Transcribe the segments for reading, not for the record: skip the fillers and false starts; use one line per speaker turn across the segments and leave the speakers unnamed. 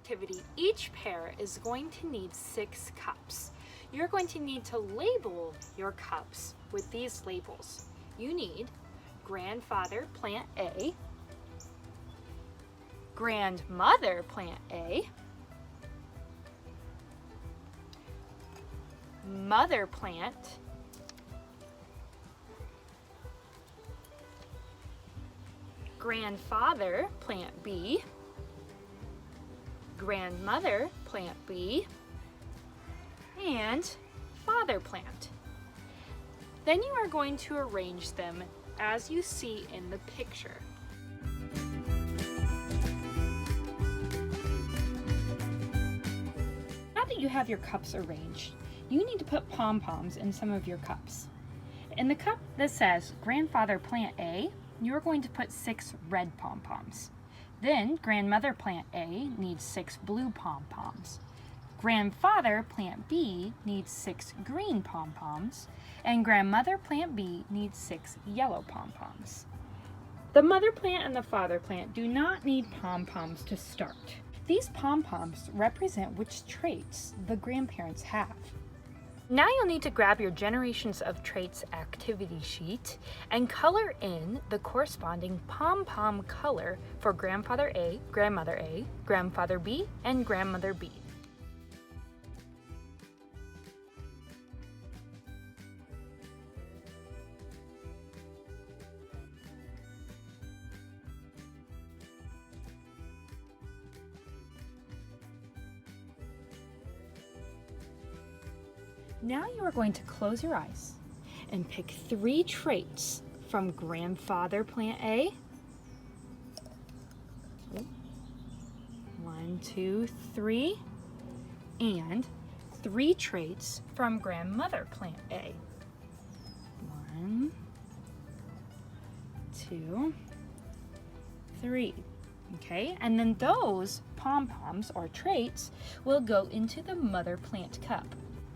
activity, each pair is going to need 6 cups. You're going to need to label your cups with these labels. You need grandfather plant A, grandmother plant A, mother plant, grandfather plant B, grandmother plant B, and father plant. Then you are going to arrange them as you see in the picture. Now that you have your cups arranged, you need to put pom-poms in some of your cups. In the cup that says grandfather plant A, you're going to put 6 red pom-poms. Then grandmother plant A needs 6 blue pom-poms. Grandfather plant B needs 6 green pom-poms, and grandmother plant B needs 6 yellow pom-poms. The mother plant and the father plant do not need pom-poms to start. These pom-poms represent which traits the grandparents have. Now you'll need to grab your Generations of Traits activity sheet and color in the corresponding pom-pom color for grandfather A, grandfather B, and grandmother B. Now you are going to close your eyes and pick 3 traits from grandfather plant A. 1, 2, 3. And 3 traits from grandmother plant A. 1, 2, 3. Okay, and then those pom-poms or traits will go into the mother plant cup.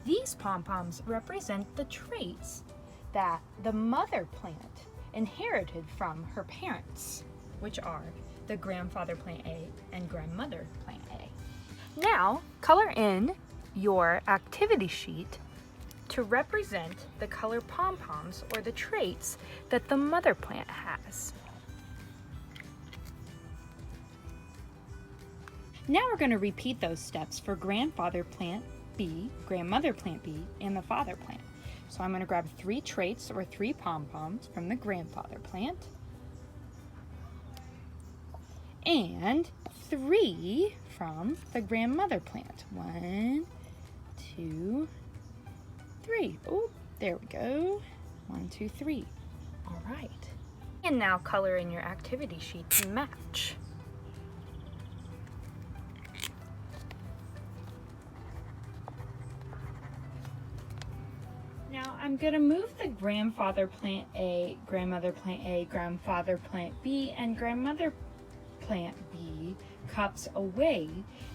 These pom-poms represent the traits that the mother plant inherited from her parents, which are the grandfather plant A and grandmother plant A. Now, color in your activity sheet to represent the color pom-poms or the traits that the mother plant has. Now we're going to repeat those steps for grandfather plant B, grandmother plant B, and the father plant. So I'm going to grab 3 traits or 3 pom-poms from the grandfather plant and 3 from the grandmother plant. 1, 2, 3. Oh, there we go. 1, 2, 3. All right. And now color in your activity sheet to match. Now I'm going to move the grandfather plant A, grandmother plant A, grandfather plant B, and grandmother plant B cups away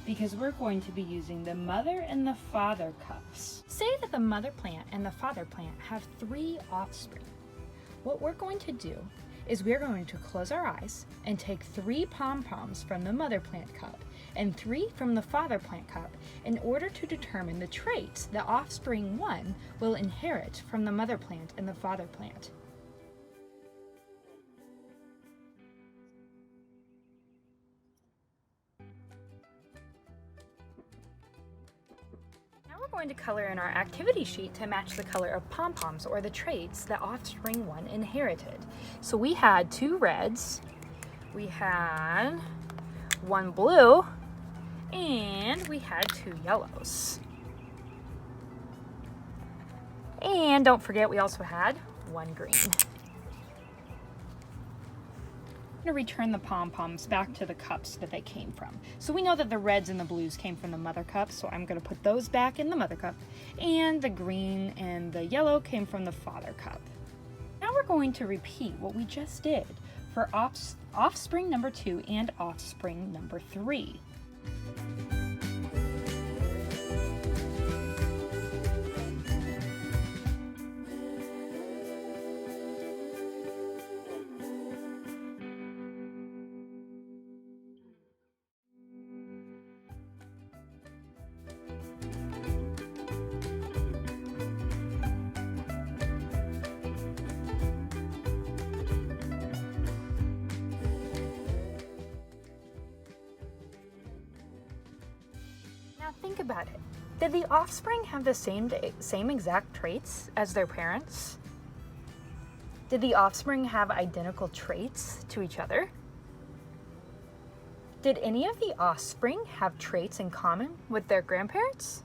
because we're going to be using the mother and the father cups. Say that the mother plant and the father plant have 3 offspring. What we're going to do is we're going to close our eyes and take 3 pom-poms from the mother plant cup and 3 from the father plant cup in order to determine the traits that offspring 1 will inherit from the mother plant and the father plant. Now we're going to color in our activity sheet to match the color of pom-poms or the traits that offspring 1 inherited. So we had 2 reds, we had 1 blue, and we had 2 yellows. And don't forget, we also had 1 green. I'm going to return the pom-poms back to the cups that they came from. So we know that the reds and the blues came from the mother cup, so I'm going to put those back in the mother cup. And the green and the yellow came from the father cup. Now we're going to repeat what we just did for offspring number 2 and offspring number 3. think about it. Did the offspring have the same exact traits as their parents? Did the offspring have identical traits to each other? Did any of the offspring have traits in common with their grandparents?